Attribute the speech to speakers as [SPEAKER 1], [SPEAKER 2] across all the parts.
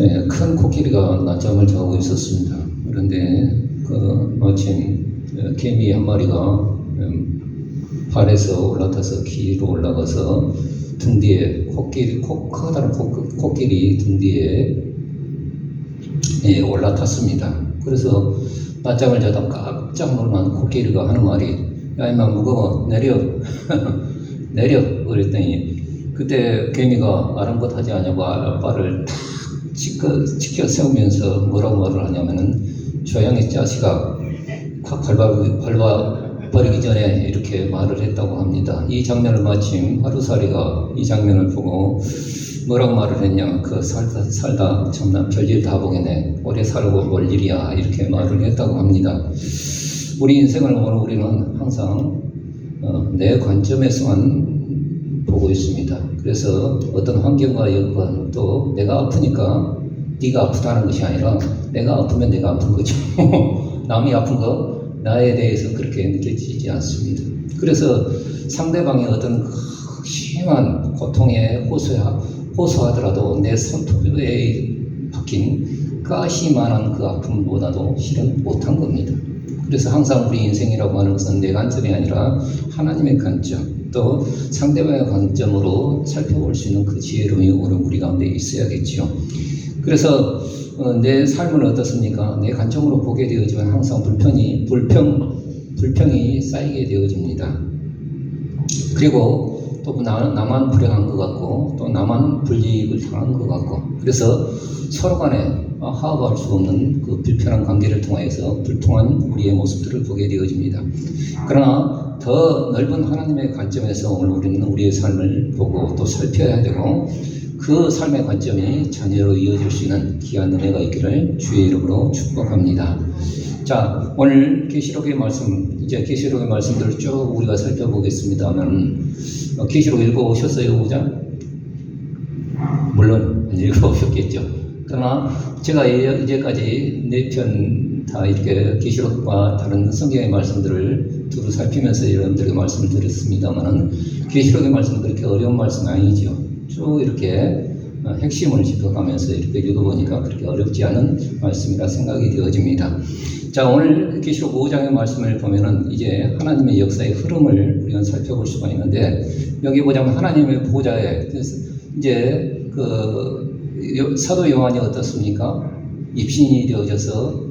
[SPEAKER 1] 네, 큰 코끼리가 낮잠을 자고 있었습니다. 그런데 마침 개미 한 마리가 발에서 올라타서 길로 올라가서 등 뒤에 커다란 코끼리 등 뒤에 올라탔습니다. 그래서 낮잠을 자다 깜짝 놀란 코끼리가 하는 말이, 야 임마 무거워 내려 내려. 그랬더니 그때 개미가 아랑곳하지 않냐고 발을 탁 치켜 세우면서 뭐라고 말을 하냐면은, 조용히 자식아 확 밟아버리기 전에 이렇게 말을 했다고 합니다. 이 장면을 마침 하루살이가 이 장면을 보고 뭐라고 말을 했냐, 살다 참나 별일 다 보겠네, 오래 살고 뭘 일이야, 이렇게 말을 했다고 합니다. 우리 인생을 우리는 항상 내 관점에서만 보고 있습니다. 그래서 어떤 환경과 여건, 또 내가 아프니까 네가 아프다는 것이 아니라 내가 아프면 내가 아픈 거죠. 남이 아픈 거 나에 대해서 그렇게 느껴지지 않습니다. 그래서 상대방의 어떤 심한 고통에 호소하더라도 내 손톱에 박힌 가시만한 그 아픔보다도 실은 못한 겁니다. 그래서 항상 우리 인생이라고 하는 것은 내 관점이 아니라 하나님의 관점, 또 상대방의 관점으로 살펴볼 수 있는 그 지혜로움이 우리 가운데 있어야겠죠. 그래서 내 삶은 어떻습니까? 내 관점으로 보게 되어지면 항상 불평이 쌓이게 되어집니다. 그리고 또 나만 불행한 것 같고, 또 나만 불이익을 당한 것 같고, 그래서 서로 간에 화합할 수 없는 그 불편한 관계를 통해서 불통한 우리의 모습들을 보게 되어집니다. 그러나 더 넓은 하나님의 관점에서 오늘 우리는 우리의 삶을 보고 또 살펴야 되고, 그 삶의 관점이 자녀로 이어질 수 있는 귀한 은혜가 있기를 주의 이름으로 축복합니다. 자, 오늘 계시록의 말씀, 이제 계시록의 말씀들을 쭉 우리가 살펴보겠습니다만, 계시록 읽어오셨어요, 5장? 물론 안 읽어오셨겠죠. 그러나 제가 이제까지 4편 다 이렇게 계시록과 다른 성경의 말씀들을 두루 살피면서 여러분들에게 말씀을 드렸습니다만은, 계시록의 말씀은 그렇게 어려운 말씀은 아니죠. 쭉 이렇게 핵심을 짚어가면서 이렇게 읽어보니까 그렇게 어렵지 않은 말씀이라 생각이 되어집니다. 자, 오늘 계시록 5장의 말씀을 보면은 이제 하나님의 역사의 흐름을 우리가 살펴볼 수가 있는데, 여기 보자면 하나님의 보좌에 이제 사도 요한이 어떻습니까? 입신이 되어져서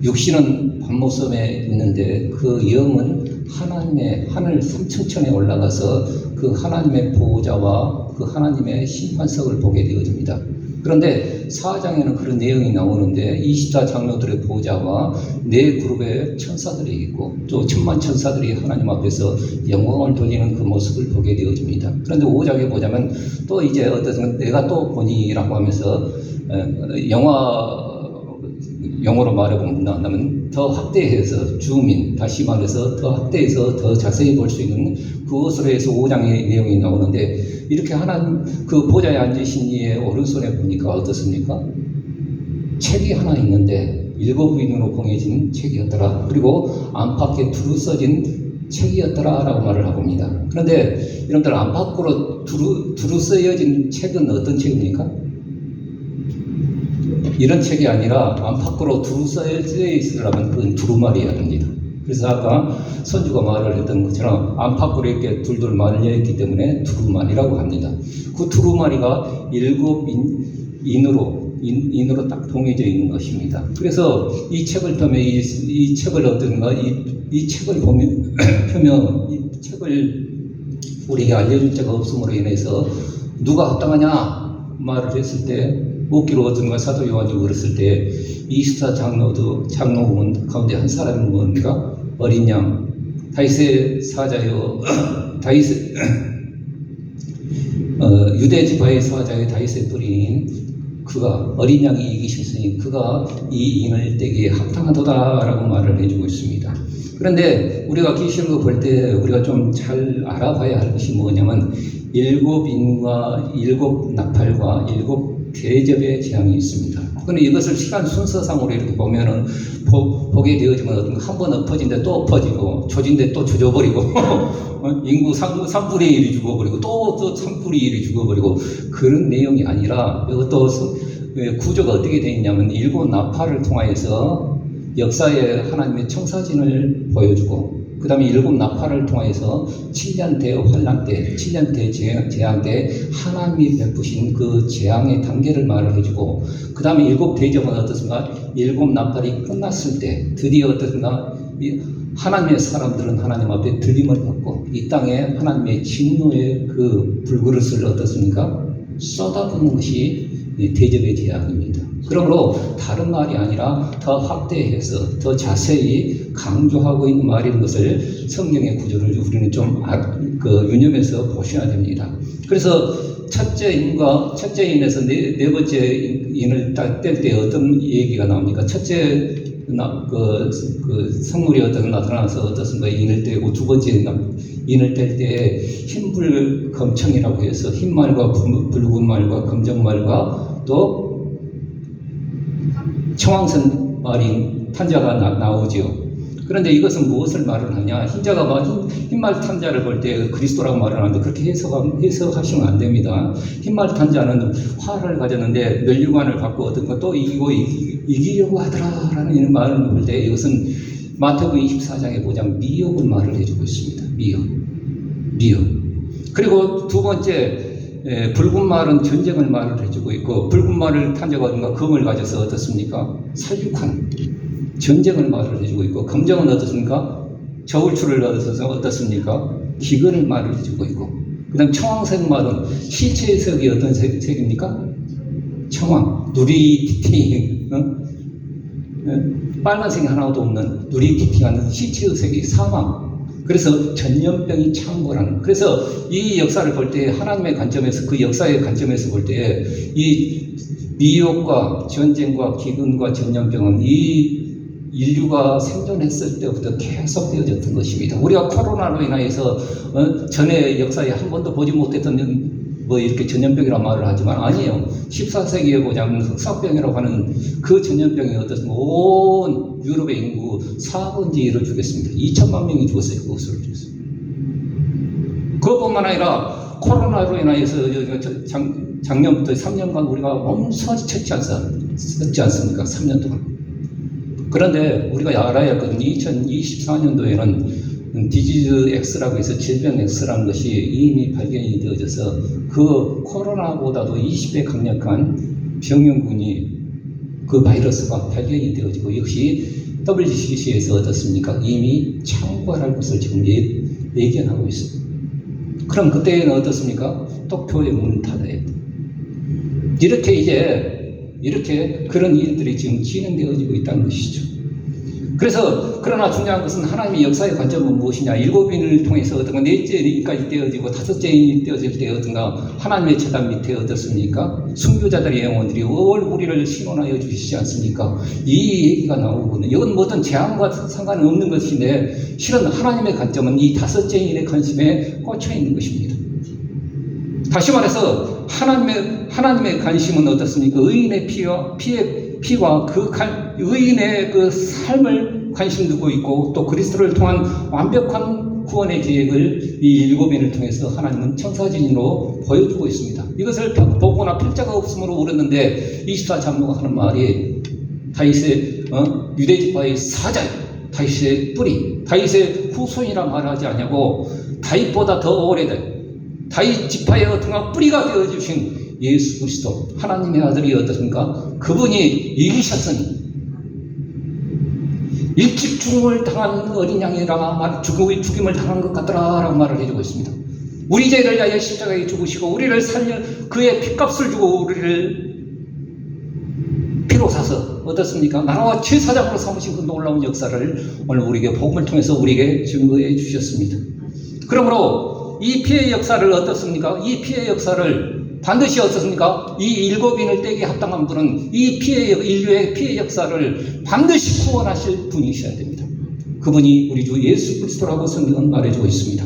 [SPEAKER 1] 육신은 밤모섬에 있는데 그 영은 하나님의 하늘 3층천에 올라가서 그 하나님의 보호자와 그 하나님의 심판석을 보게 되어집니다. 그런데 4장에는 그런 내용이 나오는데 24장로들의 보호자와 4그룹의 천사들이 있고 또 천만 천사들이 하나님 앞에서 영광을 돌리는 그 모습을 보게 되어집니다. 그런데 5장에 보자면 또 이제 어떤 내가 또 보니라고 하면서 영어로 말해본다면 더 확대해서 다시 말해서 더 확대해서 더 자세히 볼 수 있는 그것으로 해서 5장의 내용이 나오는데, 이렇게 하나님 그 보좌에 앉으신 이의 오른손에 보니까 어떻습니까? 책이 하나 있는데 7인으로 봉해진 책이었더라. 그리고 안팎에 두루 써진 책이었더라 라고 말을 하봅니다. 그런데 여러분들, 안팎으로 두루 쓰여진 책은 어떤 책입니까? 이런 책이 아니라 안팎으로 두루 써져 있으려면 그건 두루마리여야 합니다. 그래서 아까 선주가 말을 했던 것처럼 안팎으로 이렇게 둘둘 말려있기 때문에 두루마리라고 합니다. 그 두루마리가 7인으로 딱 동해져 있는 것입니다. 그래서 이 책을 보면 이 책을 어떤가 이 책을 보면 이 책을 우리에게 알려줄 자가 없음으로 인해서 누가 합당하냐 말을 했을 때, 묻기로 어떤가 사도 요한이 물었을 때 24장로군 가운데 한 사람은 뭡니까? 어린 양 다윗의 사자요 유대 지파의 사자의 다윗의 뿌리인 그가, 어린 양이 이기셨으니 그가 이 인을 떼기에 합당하도다라고 말을 해주고 있습니다. 그런데 우리가 계시록을 볼 때 우리가 좀 잘 알아봐야 할 것이 뭐냐면 7인과 7나팔과 7대접의 재앙이 있습니다. 그런데 이것을 시간 순서상으로 이렇게 보면은 보게 되어지면 한 번 엎어진데 또 엎어지고, 조진데 또 조져버리고, 인구 3분의 1이 죽어버리고, 또 3분의 1이 죽어버리고, 그런 내용이 아니라, 또 구조가 어떻게 되어 있냐면 일곱 나팔을 통하여서 역사의 하나님의 청사진을 보여주고 그 다음에 일곱 나팔을 통하여서 7년 대환란 때, 7년 대재앙 때 하나님이 베푸신 그 재앙의 단계를 말을 해주고 그 다음에 일곱 대접은 어떻습니까? 일곱 나팔이 끝났을 때 드디어 어떻습니까? 하나님의 사람들은 하나님 앞에 들림을 받고 이 땅에 하나님의 진노의 그 불그릇을 어떻습니까? 쏟아붓는 것이 대접의 재앙입니다. 그러므로 다른 말이 아니라 더 확대해서 더 자세히 강조하고 있는 말인 것을 성경의 구조를 우리는 좀 유념해서 보셔야 됩니다. 그래서 첫째 인에서 네 번째 인을 뗄 때 어떤 얘기가 나옵니까? 첫째 성물이 나타나서 어떻습니까? 인을 떼고 두 번째 인을 뗄 때 흰불 검청이라고 해서 흰 말과 붉은 말과 검정 말과 또 청황선 말인 탄자가 나오지요. 그런데 이것은 무엇을 말을 하냐? 흰말 탄자를 볼 때 그리스도라고 말을 하는데 그렇게 해석하시면 안 됩니다. 흰말 탄자는 화를 가졌는데 면류관을 갖고 어떤 것도 이기려고 하더라라는 말을 볼 때 이것은 마태복음 24장에 보자면 미혹을 말을 해주고 있습니다. 미혹. 그리고 두 번째 붉은 말은 전쟁을 말을 해주고 있고 붉은 말을 탄자가 어딘가 검을 가져서 어떻습니까? 살육한 전쟁을 말을 해주고 있고 검정은 어떻습니까? 저울추를 얻어서 어떻습니까? 기근을 말을 해주고 있고 그 다음 청황색 말은 시체의 색이 어떤 색입니까? 청황, 누리티팅 빨간색이 하나도 없는 누리티팅하는 시체의 색이 사망. 그래서 전염병이 창궐하는. 그래서 이 역사를 볼 때 하나님의 관점에서 그 역사의 관점에서 볼 때 이 미혹과 전쟁과 기근과 전염병은 이 인류가 생존했을 때부터 계속 되어졌던 것입니다. 우리가 코로나로 인하여서 전에 역사에 한 번도 보지 못했던 이렇게 전염병이라고 말을 하지만 아니에요. 14세기에 보자면 흑사병이라고 하는 그 전염병이 어떻습니까? 온 유럽의 인구 4분의 1을 죽였습니다. 2천만 명이 죽었어요. 그것을 죽였어요. 그것뿐만 아니라 코로나로 인하여서 작년부터 3년간 우리가 몸서리 쳤지 않습니까? 3년 동안. 그런데 우리가 알아야 할 것은 2024년도에는 디지즈 X라고 해서 질병 X라는 것이 이미 발견이 되어져서 그 코로나보다도 20배 강력한 병용군이 그 바이러스가 발견이 되어지고 역시 WCC에서 어떻습니까? 이미 창궐할 것을 지금 예견하고 있습니다. 그럼 그때는 어떻습니까? 또 교회 문을 닫아야 돼. 이렇게 그런 일들이 지금 진행되어지고 있다는 것이죠. 그래서 그러나 중요한 것은 하나님의 역사의 관점은 무엇이냐? 일곱인을 통해서 어떤가 넷째 인까지 떼어지고 다섯째 인이 떼어질 때 어떤가 하나님의 재단 밑에 어떻습니까? 순교자들의 영혼들이 우리를 신원하여 주시지 않습니까? 이 얘기가 나오거든요. 이건 어떤 재앙과 상관은 없는 것인데 실은 하나님의 관점은 이 다섯째 인의 관심에 꽂혀 있는 것입니다. 다시 말해서 하나님의 관심은 어떻습니까? 의인의 피와 의인의 그 삶을 관심 두고 있고 또 그리스도를 통한 완벽한 구원의 계획을 이 일곱인을 통해서 하나님은 청사진으로 보여주고 있습니다. 이것을 보거나 필자가 없으므로 울었는데 24장로가 하는 말이 다윗의 유대지파의 사자요, 다윗의 뿌리, 다윗의 후손이라 말하지 않냐고 다윗보다 더 오래된 다윗 지파의 어떤 뿌리가 되어주신 예수 그리스도 하나님의 아들이 어떻습니까? 그분이 이기셨으니 일찍 죽음을 당한 어린 양이라 죽임을 당한 것 같더라라고 말을 해주고 있습니다. 우리 죄를 위하여 십자가에 죽으시고 우리를 살려 그의 핏값을 주고 우리를 피로 사서 어떻습니까? 나라와 제사장으로 삼으신 그 놀라운 역사를 오늘 우리에게 복음을 통해서 우리에게 증거해 주셨습니다. 그러므로 이 피해의 역사를 어떻습니까? 이 피해의 역사를 반드시 어떻습니까? 이 일곱인을 떼기 합당한 분은 이 인류의 피해 역사를 반드시 구원하실 분이셔야 됩니다. 그분이 우리 주 예수 그리스도라고 성경은 말해주고 있습니다.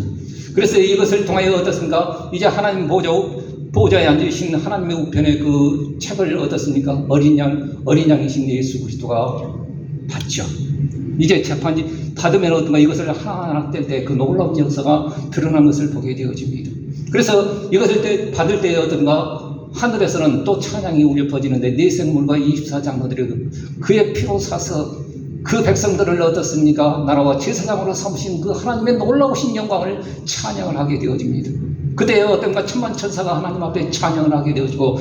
[SPEAKER 1] 그래서 이것을 통하여 어떻습니까? 이제 하나님 보좌에 앉으신 하나님의 우편에 그 책을 어떻습니까? 어린 양이신 예수 그리스도가 받죠. 이제 재판이 받으면 어떤가 이것을 하나하나 뗄 때 그 놀라운 역사가 드러난 것을 보게 되어집니다. 그래서 이것을 받을 때 어떤가 하늘에서는 또 찬양이 울려 퍼지는데 네 생물과 24장로들이 그의 피로 사서 그 백성들을 어떻습니까? 나라와 제사장으로 삼으신 그 하나님의 놀라우신 영광을 찬양을 하게 되어집니다. 그때 어떤가 천만 천사가 하나님 앞에 찬양을 하게 되어지고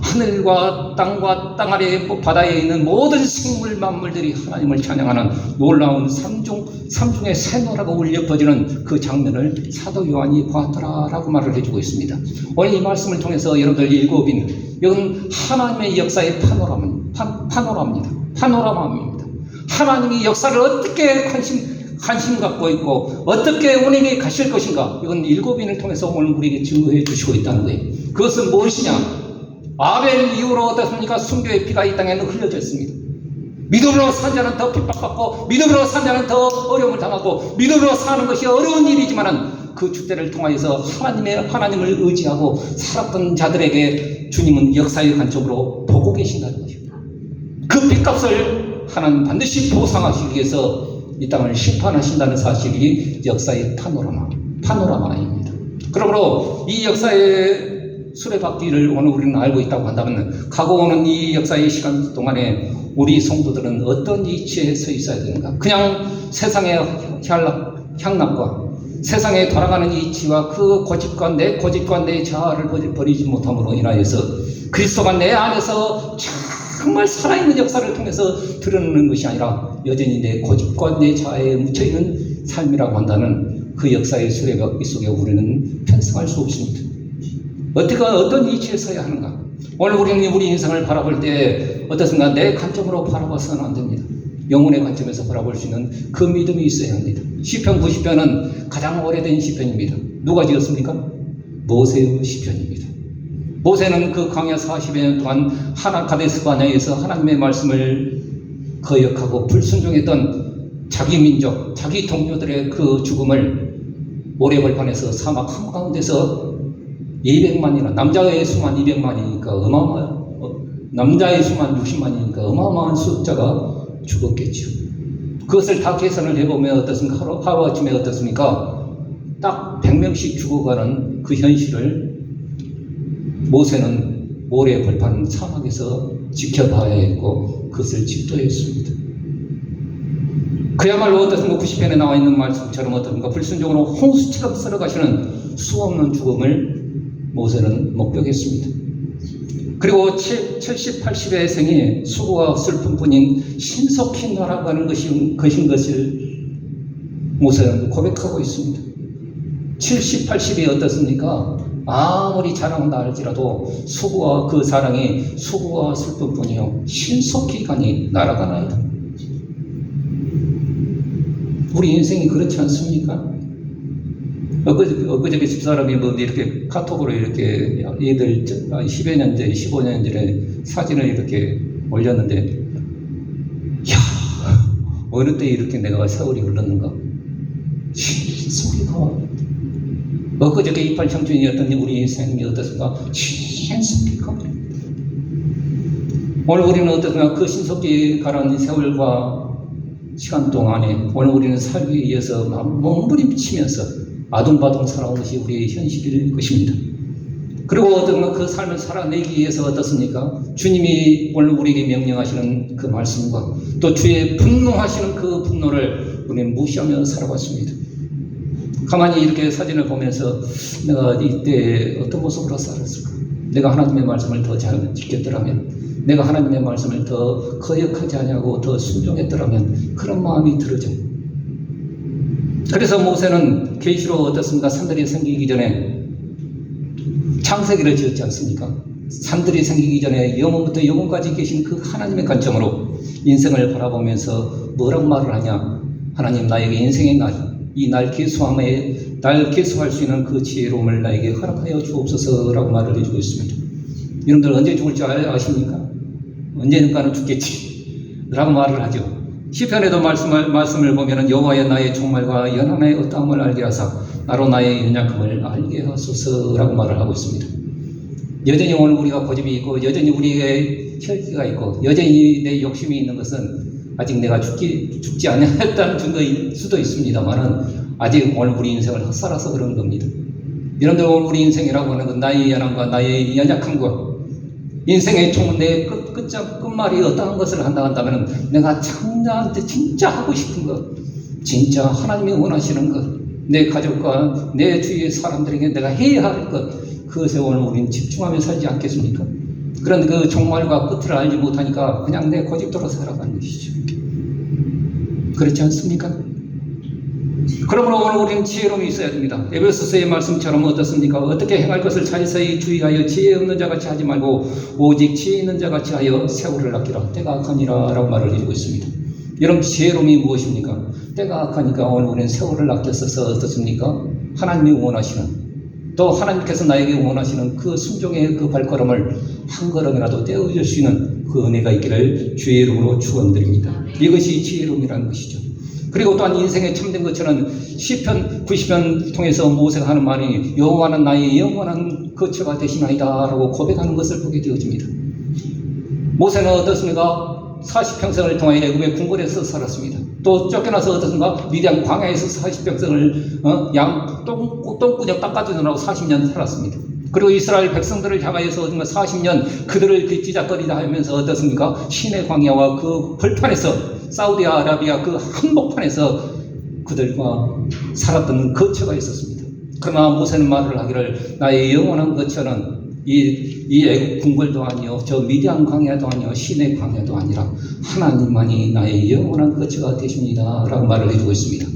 [SPEAKER 1] 하늘과 땅 아래 바다에 있는 모든 생물 만물들이 하나님을 찬양하는 놀라운 삼중의 새노라가 울려 퍼지는 그 장면을 사도 요한이 보았더라라고 말을 해주고 있습니다. 오늘 이 말씀을 통해서 여러분들 일곱인 이건 하나님의 역사의 파노라마입니다. 하나님이 역사를 어떻게 관심 갖고 있고 어떻게 운행해 가실 것인가, 이건 일곱인을 통해서 오늘 우리에게 증거해 주시고 있다는 거예요. 그것은 무엇이냐? 아벨 이후로 어떻습니까? 순교의 피가 이 땅에는 흘려졌습니다. 믿음으로 산 자는 더 핍박받고 믿음으로 산 자는 더 어려움을 당하고 믿음으로 사는 것이 어려운 일이지만은 그 주대를 통하여서 하나님을 의지하고 살았던 자들에게 주님은 역사의 관점으로 보고 계신다는 것입니다. 그 빚값을 하나님 반드시 보상하시기 위해서 이 땅을 심판하신다는 사실이 역사의 파노라마입니다. 그러므로 이 역사의 수레바퀴를 오늘 우리는 알고 있다고 한다면 가고오는 이 역사의 시간 동안에 우리 성도들은 어떤 이치에 서 있어야 되는가? 그냥 세상의 향락과 세상에 돌아가는 이치와 그 고집과 내 자아를 버리지 못함으로 인하여서 그리스도가 내 안에서 정말 살아있는 역사를 통해서 드러내는 것이 아니라 여전히 내 고집과 내 자아에 묻혀있는 삶이라고 한다는 그 역사의 수레바퀴 속에 우리는 편승할 수 없습니다. 어떤 이치에 서야 하는가? 오늘 우리는 우리 인생을 바라볼 때 어떻습니까? 내 관점으로 바라봐서는 안 됩니다. 영혼의 관점에서 바라볼 수 있는 그 믿음이 있어야 합니다. 시편 90편은 가장 오래된 시편입니다. 누가 지었습니까? 모세의 시편입니다. 모세는 그 광야 40여 년 동안 가데스 바네아에서 하나님의 말씀을 거역하고 불순종했던 자기 민족, 자기 동료들의 그 죽음을 모래벌판에서 사막 한가운데서 200만이나 남자의 수만 200만이니까 남자의 수만 60만이니까 어마어마한 숫자가 죽었겠죠. 그것을 다 계산을 해보면 어떻습니까? 하루아침에 어떻습니까? 딱 100명씩 죽어가는 그 현실을 모세는 모래 벌판 사막에서 지켜봐야 했고 그것을 집도했습니다. 그야말로 어떻습니까? 90편에 나와 있는 말씀처럼 어떻습니까? 불순종으로 홍수처럼 썰어가시는 수없는 죽음을 모세는 목격했습니다. 그리고 70, 80의 생에 수고와 슬픔뿐인 신속히 날아가는 것인 것을 모세는 고백하고 있습니다. 70, 80이 어떻습니까? 아무리 자랑한다 할지라도 수고와 그 사랑이 수고와 슬픔뿐이요 신속히 가니 날아가나이다. 우리 인생이 그렇지 않습니까? 엊그저께 집사람이 이렇게 카톡으로 이렇게 애들 10여 년 전에 15년 전에 사진을 이렇게 올렸는데, 야, 어느 때 이렇게 내가 세월이 흘렀는가? 신속히 가. 엊그저께 이팔 청춘이었던 우리 인생이 어떻습니까? 신속히 가. 오늘 우리는 어떻습니까? 그 신속히 가라는 세월과 시간 동안에 오늘 우리는 살기 위해서 몸부림치면서 아둥바둥 살아온 것이 우리의 현실일 것입니다. 그리고 어떤가 그 삶을 살아내기 위해서 어떻습니까? 주님이 오늘 우리에게 명령하시는 그 말씀과 또 주의 분노하시는 그 분노를 우리는 무시하며 살아왔습니다. 가만히 이렇게 사진을 보면서 내가 이때 어떤 모습으로 살았을까? 내가 하나님의 말씀을 더 잘 지켰더라면, 내가 하나님의 말씀을 더 거역하지 않냐고 더 순종했더라면, 그런 마음이 들어져. 그래서 모세는 계시로 어떻습니까? 산들이 생기기 전에 창세기를 지었지 않습니까? 산들이 생기기 전에 영원부터 영원까지 계신 그 하나님의 관점으로 인생을 바라보면서 뭐라고 말을 하냐? 하나님, 나에게 인생의 날 계수할 수 있는 그 지혜로움을 나에게 허락하여 주옵소서라고 말을 해주고 있습니다. 여러분들 언제 죽을 줄 아십니까? 언젠가는 죽겠지 라고 말을 하죠. 시편에도 말씀을 보면은 여호와여 나의 종말과 연한의 어떠함을 알게 하사 나로 나의 연약함을 알게 하소서라고 말을 하고 있습니다. 여전히 오늘 우리가 고집이 있고 여전히 우리의 혈기가 있고 여전히 내 욕심이 있는 것은 아직 내가 죽지 않았다는 증거일 수도 있습니다만은 아직 오늘 우리 인생을 헛살아서 그런 겁니다. 여러분들 오늘 우리 인생이라고 하는 건 나의 연함과 나의 연약함과 인생의 총 내 끝말이 어떠한 것을 한다 한다면 내가 창자한테 진짜 하고 싶은 것, 진짜 하나님이 원하시는 것, 내 가족과 내 주위의 사람들에게 내가 해야 할 것, 그것에 오늘 우리는 집중하며 살지 않겠습니까? 그런데 그 종말과 끝을 알지 못하니까 그냥 내 고집대로 살아가는 것이죠. 그렇지 않습니까? 그러므로 오늘 우리는 지혜로움이 있어야 됩니다. 에베소서의 말씀처럼 어떻습니까? 어떻게 행할 것을 자세히 주의하여 지혜 없는 자같이 하지 말고 오직 지혜 있는 자같이 하여 세월을 아끼라. 때가 악하니라 라고 말을 해주고 있습니다. 여러분 지혜로움이 무엇입니까? 때가 악하니까 오늘 우리는 세월을 아껴서 어떻습니까? 하나님이 원하시는, 또 하나님께서 나에게 원하시는 그 순종의 그 발걸음을 한 걸음이라도 떼어줄 수 있는 그 은혜가 있기를 주의 이름으로 축원드립니다. 이것이 지혜로움이라는 것이죠. 그리고 또한 인생에 참된 것처럼 시편 90편 통해서 모세가 하는 말이 여호와는 나의 영원한 거처가 되시나이다 라고 고백하는 것을 보게 되어집니다. 모세는 어떻습니까? 40평생을 통하여 애굽의 궁궐에서 살았습니다. 또 쫓겨나서 어떻습니까? 미디안 광야에서 40평생을 똥구녕 닦아주느라고 40년 살았습니다. 그리고 이스라엘 백성들을 향하여서 40년 그들을 뒷지작거리다 하면서 어떻습니까? 시내 광야와 그 벌판에서 사우디아라비아 그 한복판에서 그들과 살았던 거처가 있었습니다. 그러나 모세는 말을 하기를 나의 영원한 거처는 이 애국 궁궐도 아니요 저 미디안 광야도 아니요 시내 광야도 아니라 하나님만이 나의 영원한 거처가 되십니다 라고 말을 해주고 있습니다.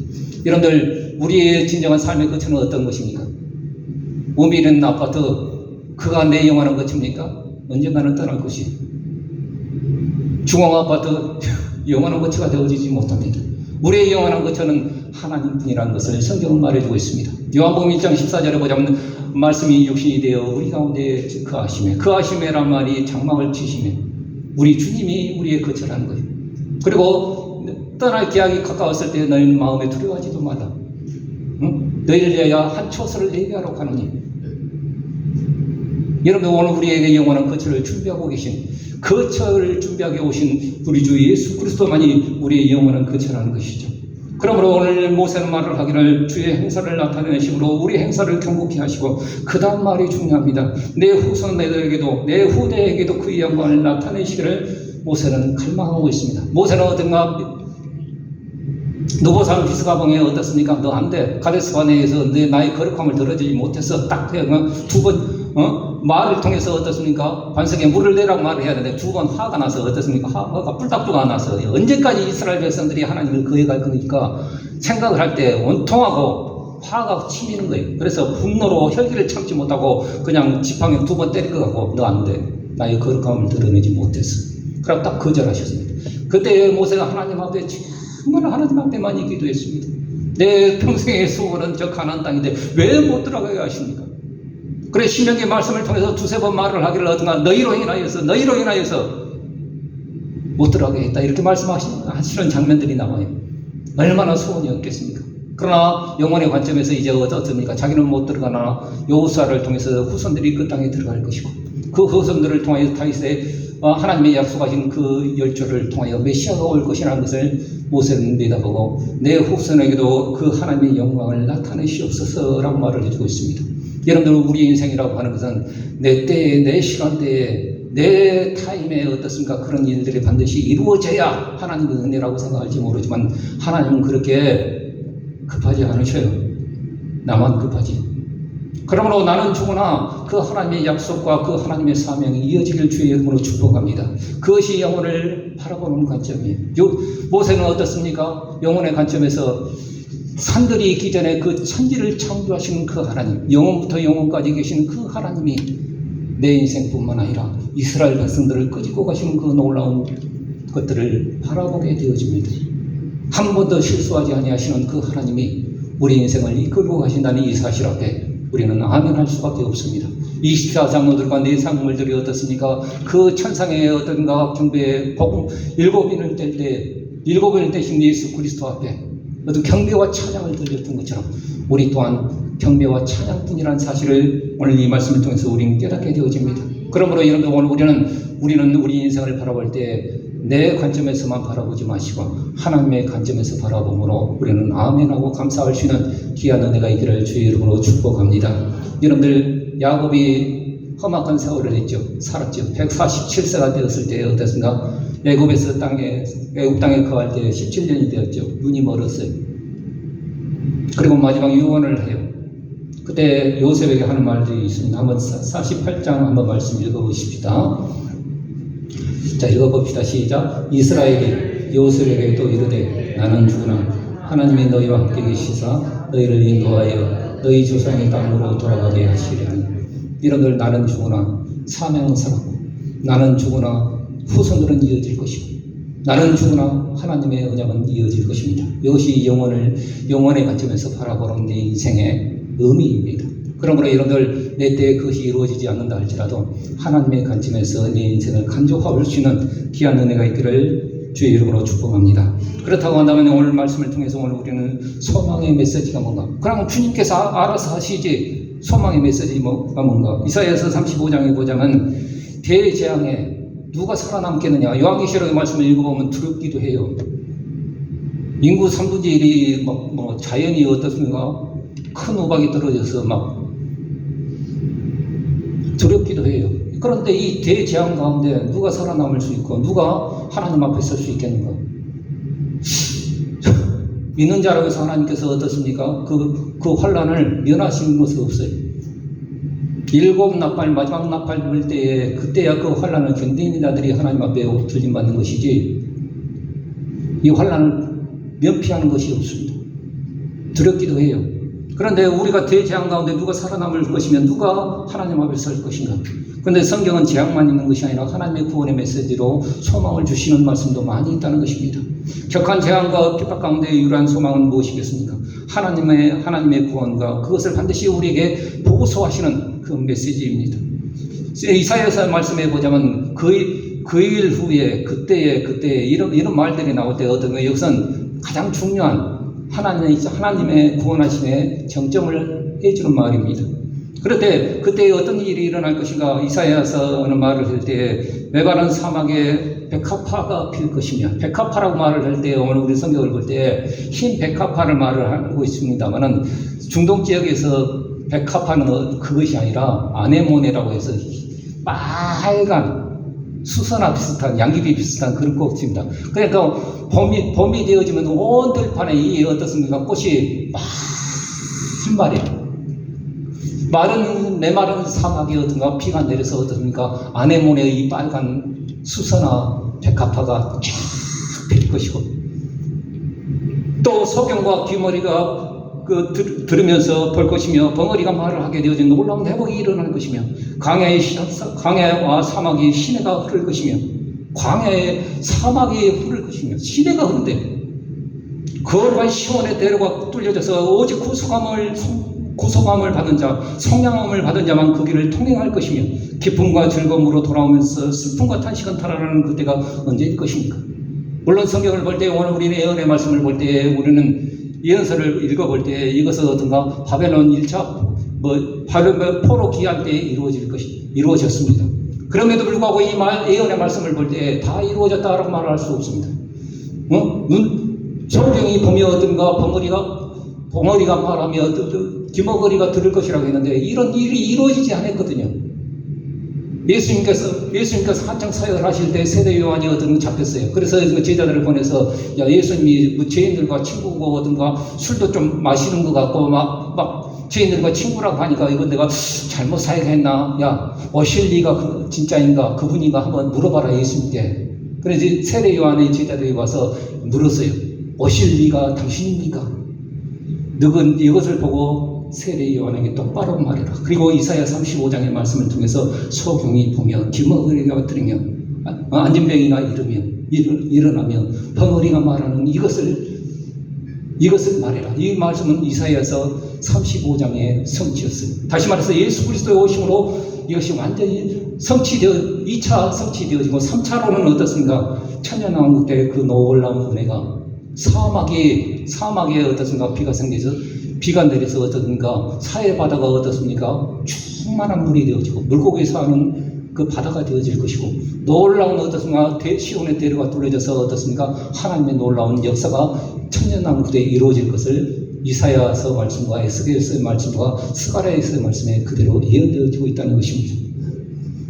[SPEAKER 1] 여러분들 우리의 진정한 삶의 거처는 어떤 것입니까? 우미는 아파트 그가 내 영원한 거처입니까? 언젠가는 떠날 것이 중앙 아파트 영원한 거처가 되어지지 못합니다. 우리의 영원한 거처는 하나님뿐이라는 것을 성경은 말해주고 있습니다. 요한복음 1장 14절에 보자면 말씀이 육신이 되어 우리 가운데 그 아심에란 말이 장막을 치심에 우리 주님이 우리의 거처라는 거예요. 그리고 떠날 기약이 가까웠을 때 너희는 마음에 두려워하지도 말라. 응? 너희를 위하여 한 초소를 예비하러 가노니. 여러분 오늘 우리에게 영원한 거처를 준비하고 계신 거처를 준비하게 오신 우리 주 예수 그리스도만이 우리의 영원한 거처라는 것이죠. 그러므로 오늘 모세는 말을 하기를 주의 행사를 나타내심으로 우리 행사를 경고케 하시고 그 다음 말이 중요합니다. 내 후손들에게도 내 후대에게도 그의 영광을 나타내시기를 모세는 갈망하고 있습니다. 모세는 어떤가? 누보산 비스가봉에 어떻습니까? 너 안 돼. 가데스바네에서 나의 거룩함을 들어주지 못해서 딱 두 번 말을 통해서 어떻습니까? 반석에 물을 내라고 말을 해야 되는데 두 번 화가 나서 어떻습니까? 화가 뿔딱두가 나서 언제까지 이스라엘 백성들이 하나님을 거역할 거니까 생각을 할 때 원통하고 화가 치미는 거예요. 그래서 분노로 혈기를 참지 못하고 그냥 지팡이 두 번 때릴 것 같고 너 안 돼. 나의 거룩함을 드러내지 못했어. 그럼 딱 거절하셨습니다. 그때 모세가 하나님 앞에 정말 하나님 앞에만 기도했습니다. 내 평생의 소원은 저 가나안 땅인데 왜 못 들어가게 하십니까? 그래 신명기 말씀을 통해서 두세 번 말을 하기를 어떤가 너희로 인하여서 못 들어가게 했다 이렇게 말씀하시는 장면들이 나와요. 얼마나 소원이 없겠습니까? 그러나 영혼의 관점에서 이제 어떻습니까? 자기는 못 들어가나 여호수아를 통해서 후손들이 그 땅에 들어갈 것이고 그 후손들을 통하여 다윗의 하나님의 약속하신 그 열조를 통하여 메시아가 올 것이라는 것을 모세는 내다보고 내 후손에게도 그 하나님의 영광을 나타내시옵소서라고 말을 해주고 있습니다. 여러분들 우리 인생이라고 하는 것은 내 때에 내 시간대에 내 타임에 어떻습니까? 그런 일들이 반드시 이루어져야 하나님의 은혜라고 생각할지 모르지만 하나님은 그렇게 급하지 않으셔요. 나만 급하지. 그러므로 나는 죽으나 그 하나님의 약속과 그 하나님의 사명이 이어지길 주의 이름으로 축복합니다. 그것이 영혼을 바라보는 관점이에요. 모세는 어떻습니까? 영혼의 관점에서 산들이 있기 전에 그 천지를 창조하시는 그 하나님, 영혼부터 영혼까지 계시는 그 하나님이 내 인생뿐만 아니라 이스라엘 백성들을 끄집고 가시는 그 놀라운 것들을 바라보게 되어집니다. 한 번도 실수하지 아니하시는 그 하나님이 우리 인생을 이끌고 가신다는 이 사실 앞에 우리는 아멘할 수밖에 없습니다. 24장로들과 네 상물들이 어떻습니까? 그 천상의 어떤가 경배의 복음 일곱인을 떼신 예수 그리스도 앞에 어떤 경배와 찬양을 들렸던 것처럼 우리 또한 경배와 찬양뿐이라는 사실을 오늘 이 말씀을 통해서 우리는 깨닫게 되어집니다. 그러므로 여러분들 오늘 우리는 우리 인생을 바라볼 때 내 관점에서만 바라보지 마시고 하나님의 관점에서 바라보므로 우리는 아멘하고 감사할 수 있는 귀한 은혜가 있기를 주의 이름으로 축복합니다. 여러분들 야곱이 험악한 세월을 했죠. 살았죠. 147세가 되었을 때 어땠습니까? 애국 땅에 거할 때 17년이 되었죠. 눈이 멀었어요. 그리고 마지막 유언을 해요. 그때 요셉에게 하는 말들이 있습니다. 한번 48장 한번 말씀 읽어보십시다. 자, 읽어봅시다. 시작. 이스라엘이 요셉에게 또 이르되 나는 주구나 하나님이 너희와 함께 계시사 너희를 인도하여 너희 조상의 땅으로 돌아가게 하시려니. 이런들 나는 주구나 사명은 살았고 나는 주구나 후손들은 이어질 것이고 나는 주구나 하나님의 언약은 이어질 것입니다. 이것이 영원의 관점에서 바라보는 내 인생의 의미입니다. 그러므로 여러분들 내 때에 그것이 이루어지지 않는다 할지라도 하나님의 관점에서 내 인생을 간직할 수 있는 귀한 은혜가 있기를 주의 이름으로 축복합니다. 그렇다고 한다면 오늘 말씀을 통해서 오늘 우리는 소망의 메시지가 뭔가, 그럼 주님께서 알아서 하시지 소망의 메시지가 뭔가. 이사야서 35장에 보자면 대재앙에 누가 살아남겠느냐. 요한계시록의 말씀을 읽어보면 두렵기도 해요. 인구 3분의 1이 자연이 어떻습니까? 큰 우박이 떨어져서 막 두렵기도 해요. 그런데 이 대재앙 가운데 누가 살아남을 수 있고 누가 하나님 앞에 설 수 있겠는가? 믿는 자라고 해서 하나님께서 어떻습니까? 그 환란을 면하시는 것은 없어요. 7 나팔 마지막 나팔 불 때에 그때야 그 환란을 견디는 자들이 하나님 앞에 들림 받는 것이지 이 환란을 면피하는 것이 없습니다. 두렵기도 해요. 그런데 우리가 대재앙 가운데 누가 살아남을 것이면 누가 하나님 앞에 설 것인가? 그런데 성경은 재앙만 있는 것이 아니라 하나님의 구원의 메시지로 소망을 주시는 말씀도 많이 있다는 것입니다. 격한 재앙과 핍박 가운데 유일한 소망은 무엇이겠습니까? 하나님의 구원과 그것을 반드시 우리에게 보고서하시는 그 메시지입니다. 이사야서 말씀해 보자면 그 일 후에 그때에 이런 말들이 나올 때 어떤 거예요? 여기서는 가장 중요한 하나님의 구원하심의 정점을 해주는 말입니다. 그런데 그때 어떤 일이 일어날 것인가? 이사야서는 말을 할 때 메바른 사막에 백합화가 필 것이며, 백합화라고 말을 할 때 오늘 우리 성경을 볼 때 흰 백합화를 말을 하고 있습니다만은 중동 지역에서 백합화는 그것이 아니라 아네모네라고 해서 빨간 수선화 비슷한, 양귀비 비슷한 그런 꽃입니다. 그러니까 봄이 되어지면 온 들판에 이 어떻습니까? 꽃이 말이에요. 메마른 사막이 어떤가 비가 내려서 어떻습니까? 아네모네의 이 빨간 수선화 백합화가 쫙 필 것이고, 또 소경과 귀머리가 들으면서 볼 것이며, 벙어리가 말을 하게 되어진 놀라운 회복이 일어날 것이며, 광야와 사막이 시내가 흐를 것이며, 광야에 사막이 흐를 것이며, 시내가 흐른대. 거울과 시온의 대로가 뚫려져서 오직 구속함을 받은 자, 성량함을 받은 자만 그 길을 통행할 것이며, 기쁨과 즐거움으로 돌아오면서 슬픔과 탄식은 달아나는 그때가 언제일 것입니까? 물론 성경을 볼 때, 오늘 우리는 예언의 말씀을 볼 때, 우리는 예언서를 읽어볼 때 이것은 어떤가? 바벨론 1차 바벨론 포로 기한 때에 이루어졌습니다. 그럼에도 불구하고 이 예언의 말씀을 볼 때 다 이루어졌다라고 말할 수 없습니다. 소경이 보며 어떤가? 벙어리가 말하며 기머거리가 들을 것이라고 했는데 이런 일이 이루어지지 않았거든요. 예수님께서 한창 사역을 하실 때 세례 요한이 어떤 잡혔어요. 그래서 제자들을 보내서 야, 예수님이 죄인들과 친구고 어떤가 술도 좀 마시는 것 같고 막 죄인들과 친구라고 하니까 이건 내가 잘못 사역했나? 야, 오실리가 진짜인가? 그분인가? 한번 물어봐라 예수님께. 그래서 세례 요한의 제자들이 와서 물었어요. 오실리가 당신입니까? 너는 이것을 보고 세례 요한에게 똑바로 말해라. 그리고 이사야 35장의 말씀을 통해서 소경이 보며 기머거리가 들으며 안진병이가 일어나며 벙어리가 말하는 이것을 말해라. 이 말씀은 이사야서 35장의 성취였어요. 다시 말해서 예수 그리스도의 오심으로 이것이 완전히 2차 성취되어지고 3차로는 어떻습니까? 천년왕국 때 그 놀라운 은혜가 사막에 어떻습니까? 비가 내려서 어떻습니까? 사해 바다가 어떻습니까? 충만한 물이 되어지고 물고기 사는 그 바다가 되어질 것이고, 놀라운 어떻습니까? 시온의 대로가 뚫려져서 어떻습니까? 하나님의 놀라운 역사가 천년왕국에 이루어질 것을 이사야서 말씀과 에스겔서의 말씀과 스가랴에서의 말씀에 그대로 예언되어지고 있다는 것입니다.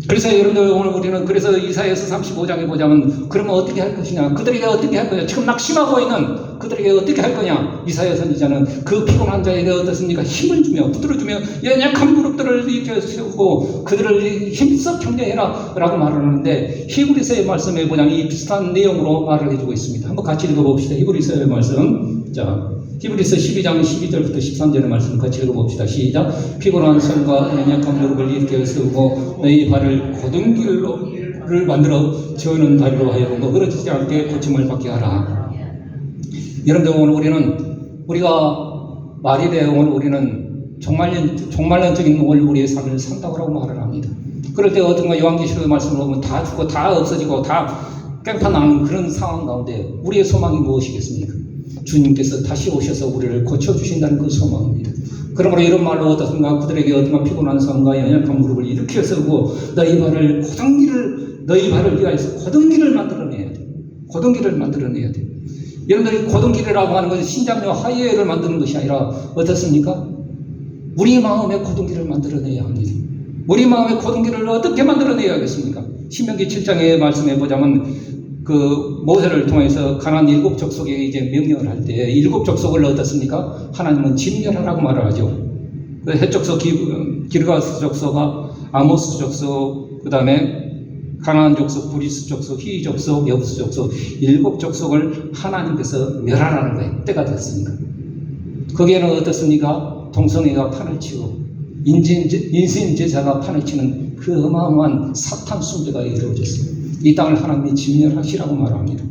[SPEAKER 1] 그래서 여러분들 오늘 우리는 그래서 이사야서 35장에 보자면 그러면 어떻게 할 것이냐, 그들에게 어떻게 할 거냐, 지금 낙심하고 있는 그들에게 어떻게 할 거냐, 이사야 선지자는 그 피곤한 자에게 어떻습니까? 힘을 주며 붙들어주며 연약한 무릎들을 일으켜 세우고 그들을 힘써 격려해라 라고 말을 하는데, 히브리서의 말씀에 보자면 이 비슷한 내용으로 말을 해주고 있습니다. 한번 같이 읽어봅시다. 히브리서의 말씀. 자, 히브리서 12장 12절부터 13절의 말씀 같이 읽어봅시다. 시작. 피곤한 손과 연약한 무릎을 일으켜 세우고 너희 발을 고든 길을 만들어 저는 다리로 하여 너그러지지 않게 고침을 받게 하라. 여러분들 오늘 우리가 말일에 오늘 우리는 종말론적인 오늘 우리의 삶을 산다고 말을 합니다. 그럴 때 어떤가 요한계시록의 말씀을 보면 다 죽고 다 없어지고 다 깽판나는 그런 상황 가운데 우리의 소망이 무엇이겠습니까? 주님께서 다시 오셔서 우리를 고쳐주신다는 그 소망입니다. 그러므로 이런 말로 어떻습니까? 그들에게 어떤가 피곤한 손과 연약한 무릎을 일으켜 세우고 너희 발을 위하여서 고등기를 만들어내야 돼. 고등기를 만들어내야 돼. 여러분들이 고등기라고 하는 것은 신장과 하이웨이를 만드는 것이 아니라 어떻습니까? 우리 마음에 고등기를 만들어내야 합니다. 우리 마음의 고등기를 어떻게 만들어내야겠습니까? 신명기 7장의 말씀에 보자면 그 모세를 통해서 가나안 7 족속에게 이제 명령을 할 때 7 족속을 어떻습니까? 하나님은 진멸하라고 말을 하죠. 그 헷족속 기르가스 족속과 아모스 족속, 그 다음에 가나안 족속, 브리스 족속, 히위 족속, 여부스 족속 7 족속을 하나님께서 멸하라는 거예요. 때가 됐습니다. 거기에는 어떻습니까? 동성애가 판을 치고 인신제사가 판을 치는 그 어마어마한 사탄 숭배가 이루어졌습니다. 이 땅을 하나님이 진멸하시라고 말합니다.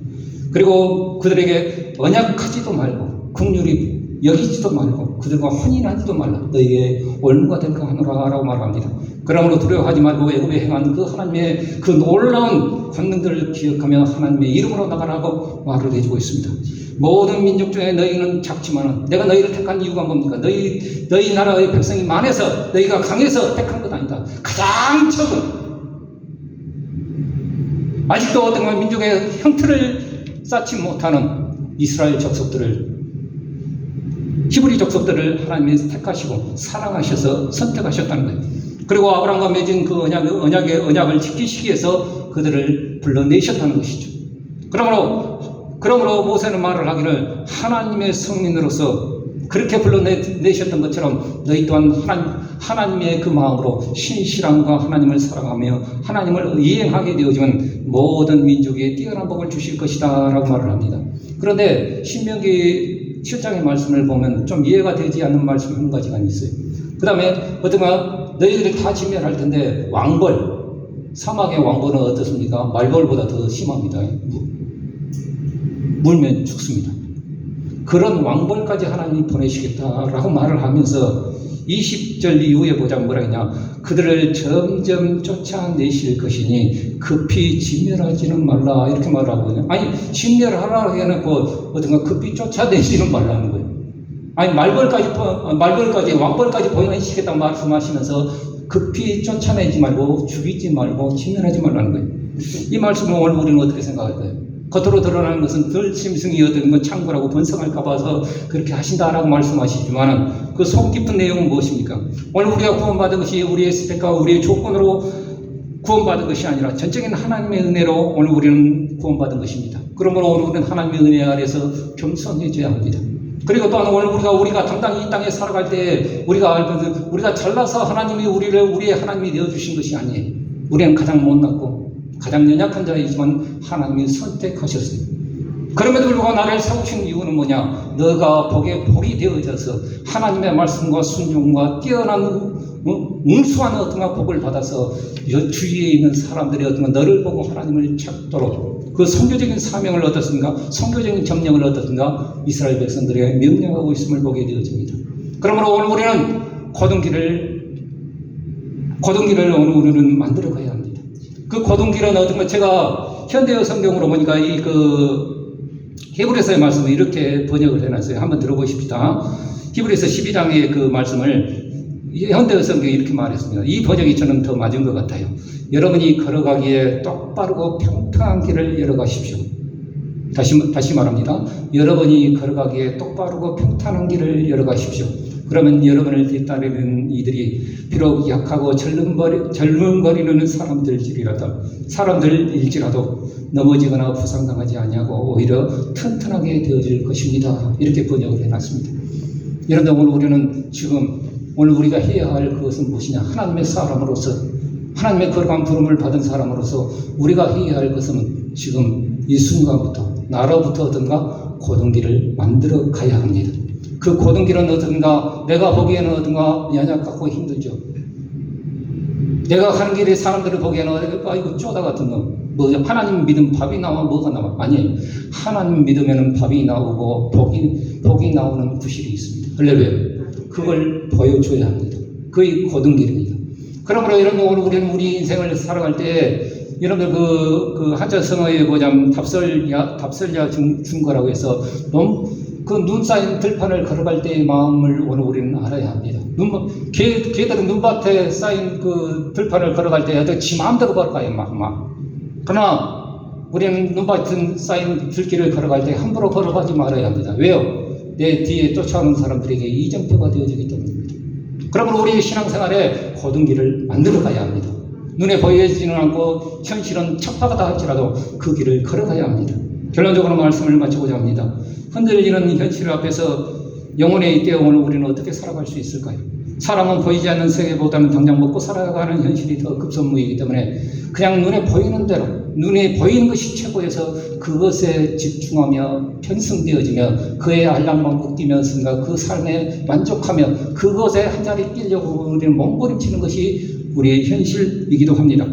[SPEAKER 1] 그리고 그들에게 언약하지도 말고 긍휼히 여기지도 말고 그들과 혼인하지도 말라. 너희에게 올무가 될까 하노라 라고 말합니다. 그러므로 두려워하지 말고 애굽에 행한 그 하나님의 그 놀라운 권능들을 기억하며 하나님의 이름으로 나가라고 말을 해주고 있습니다. 모든 민족 중에 너희는 작지만 내가 너희를 택한 이유가 뭡니까? 너희 나라의 백성이 많아서 너희가 강해서 택한 것 아니다. 가장 적은 아직도 어떤 민족의 형틀을 쌓지 못하는 이스라엘 족속들을, 히브리 족속들을 하나님이 택하시고 사랑하셔서 선택하셨다는 거예요. 그리고 아브라함과 맺은 그 언약을 지키시기 위해서 그들을 불러내셨다는 것이죠. 그러므로 모세는 말을 하기를 하나님의 성민으로서 그렇게 불러내셨던 것처럼 너희 또한 하나님의 그 마음으로 신실함과 하나님을 사랑하며 하나님을 이행하게 되어지면 모든 민족에 뛰어난 복을 주실 것이다 라고 말을 합니다. 그런데 신명기 7장의 말씀을 보면 좀 이해가 되지 않는 말씀 한 가지가 있어요. 그 다음에 어떤가 너희들이 다 진멸할 텐데 왕벌, 사막의 왕벌은 어떻습니까? 말벌보다 더 심합니다. 물면 죽습니다. 그런 왕벌까지 하나님이 보내시겠다라고 말을 하면서 20절 이후에 보자면 뭐라 했냐? 그들을 점점 쫓아내실 것이니 급히 진멸하지는 말라 이렇게 말하거든요. 아니 진멸하라고 해놓고 어떤가 급히 쫓아내지는 말라는 거예요. 아니 말벌까지 왕벌까지 보내시겠다고 말씀하시면서 급히 쫓아내지 말고 죽이지 말고 진멸하지 말라는 거예요. 이 말씀을 오늘 우리는 어떻게 생각할까요? 겉으로 드러나는 것은 덜 심승이 어떤 건 창고라고 번성할까 봐서 그렇게 하신다라고 말씀하시지만 그 속 깊은 내용은 무엇입니까? 오늘 우리가 구원받은 것이 우리의 스펙과 우리의 조건으로 구원받은 것이 아니라 전적인 하나님의 은혜로 오늘 우리는 구원받은 것입니다. 그러므로 오늘 우리는 하나님의 은혜 아래서 겸손해져야 합니다. 그리고 또한 오늘 우리가 당당히 이 땅에 살아갈 때 우리가 알거든 우리가 잘나서 하나님이 우리의 하나님이 되어주신 것이 아니에요. 우리는 가장 못났고 가장 연약한 자이지만 하나님이 선택하셨어요. 그럼에도 불구하고 나를 세우신 이유는 뭐냐? 너가 복이 되어져서 하나님의 말씀과 순종과 뛰어난 웅수한 어떤 복을 받아서 주위에 있는 사람들이 어떤 너를 보고 하나님을 찾도록 그 선교적인 사명을 어떻습니까? 선교적인 점령을 어떻습니까? 이스라엘 백성들에게 명령하고 있음을 보게 되어집니다. 그러므로 오늘 우리는 고등기를 오늘 우리는 만들어 가야 합니다. 그 고등기는 어떤 거 제가 현대어 성경으로 보니까 히브리서의 말씀을 이렇게 번역을 해놨어요. 한번 들어보십시다. 히브리서 12장의 그 말씀을 현대 성경이 이렇게 말했습니다. 이 번역이 저는 더 맞은 것 같아요. 여러분이 걸어가기에 똑바르고 평탄한 길을 열어가십시오. 다시 말합니다. 여러분이 걸어가기에 똑바르고 평탄한 길을 열어가십시오. 그러면 여러분을 뒤따르는 이들이 비록 약하고 절름거리는 사람들일지라도 넘어지거나 부상당하지 아니하고 오히려 튼튼하게 되어질 것입니다. 이렇게 번역을 해놨습니다. 여러분, 오늘 우리가 해야 할 그것은 무엇이냐? 하나님의 사람으로서, 하나님의 거룩한 부름을 받은 사람으로서 우리가 해야 할 것은 지금 이 순간부터 나로부터 어떤가 고등길을 만들어 가야 합니다. 그 고등길은 어떤가, 내가 보기에는 어떤가 연약하고 힘들죠. 내가 가는 길에 사람들을 보기에는 아이고 쪼다 같은 거, 뭐 하나님 믿음 밥이 나와 뭐가 나와? 아니에요. 하나님 믿으면 밥이 나오고 복이 나오는 구실이 있습니다. 할렐루야. 그걸 보여줘야 합니다. 그게 고등길입니다. 그러므로 여러분, 오늘 우리는 우리 인생을 살아갈 때 여러분들 그 한자 성어에 보자면 답설야 중거라고 해서 그 눈 쌓인 들판을 걸어갈 때의 마음을 오늘 우리는 알아야 합니다. 걔들은 눈밭에 쌓인 그 들판을 걸어갈 때 지 마음대로 걸어가요, 막. 그러나 우리는 눈밭에 쌓인 들길을 걸어갈 때 함부로 걸어가지 말아야 합니다. 왜요? 내 뒤에 쫓아오는 사람들에게 이정표가 되어지기 때문입니다. 그러므로 우리의 신앙생활에 고등길을 만들어 가야 합니다. 눈에 보이지는 않고 현실은 척박하다 할지라도 그 길을 걸어가야 합니다. 결론적으로 말씀을 마치고자 합니다. 흔들리는 현실 앞에서 영혼의 이때 오늘 우리는 어떻게 살아갈 수 있을까요? 사람은 보이지 않는 세계보다는 당장 먹고 살아가는 현실이 더 급선무이기 때문에 그냥 눈에 보이는 대로, 눈에 보이는 것이 최고여서 그것에 집중하며 편승되어지며 그의 알람만 뛰면서 그 삶에 만족하며 그것에 한 자리 끼려고 우리는 몸부림치는 것이 우리의 현실이기도 합니다.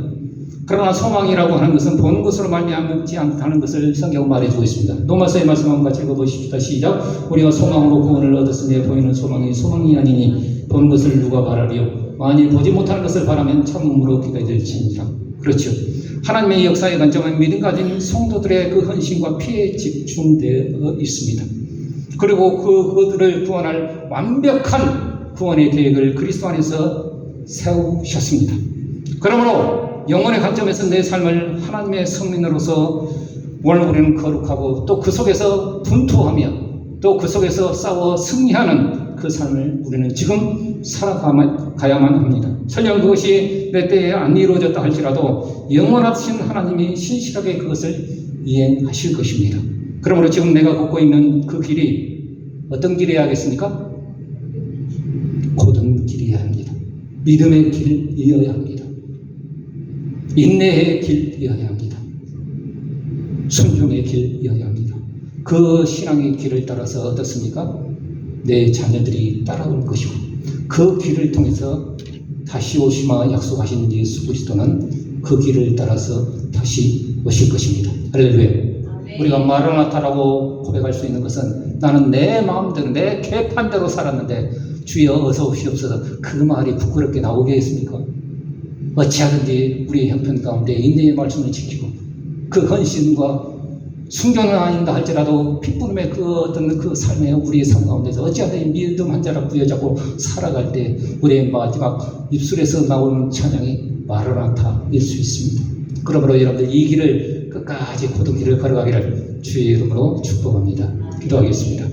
[SPEAKER 1] 그러나 소망이라고 하는 것은 보는 것으로 말미암지 않다는 것을 성경은 말해주고 있습니다. 로마서의 말씀 한번 같이 읽어보십시다. 시작. 우리가 소망으로 구원을 얻었으며 보이는 소망이 아니니 보는 것을 누가 바라리요? 만일 보지 못하는 것을 바라면 참음으로 기대될지니라. 그렇죠. 하나님의 역사의 관점은 믿음 가진 성도들의 그 헌신과 피에 집중되어 있습니다. 그리고 그들을 구원할 완벽한 구원의 계획을 그리스도 안에서 세우셨습니다. 그러므로 영혼의 관점에서 내 삶을 하나님의 성민으로서 오늘 우리는 거룩하고 또 그 속에서 분투하며 또 그 속에서 싸워 승리하는 그 삶을 우리는 지금 살아가야만 합니다. 설령 그것이 내 때에 안 이루어졌다 할지라도 영원하신 하나님이 신실하게 그것을 이행하실 것입니다. 그러므로 지금 내가 걷고 있는 그 길이 어떤 길이어야 하겠습니까? 고든 길이어야 합니다. 믿음의 길이어야 합니다. 인내의 길이어야 합니다. 순종의 길이어야 합니다. 그 신앙의 길을 따라서 어떻습니까? 내 자녀들이 따라올 것이고 그 길을 통해서 다시 오시마 약속하신 예수 그리스도는 그 길을 따라서 다시 오실 것입니다. 할렐루야. 우리가 마라나타라고 고백할 수 있는 것은 나는 내 마음대로 내 계판대로 살았는데 주여 어서 오시옵소서. 그 말이 부끄럽게 나오겠습니까? 어찌하든지 우리의 형편 가운데 인내의 말씀을 지키고 그 헌신과 순교는 아닌다 할지라도 핏부림의 그 어떤 그 삶의 우리의 삶 가운데서 어찌하든지 믿음 한 자락 부여잡고 살아갈 때 우리의 마지막 입술에서 나오는 찬양이 마라나타일 수 있습니다. 그러므로 여러분들 이 길을 끝까지 고등길을 걸어가기를 주의 이름으로 축복합니다. 기도하겠습니다.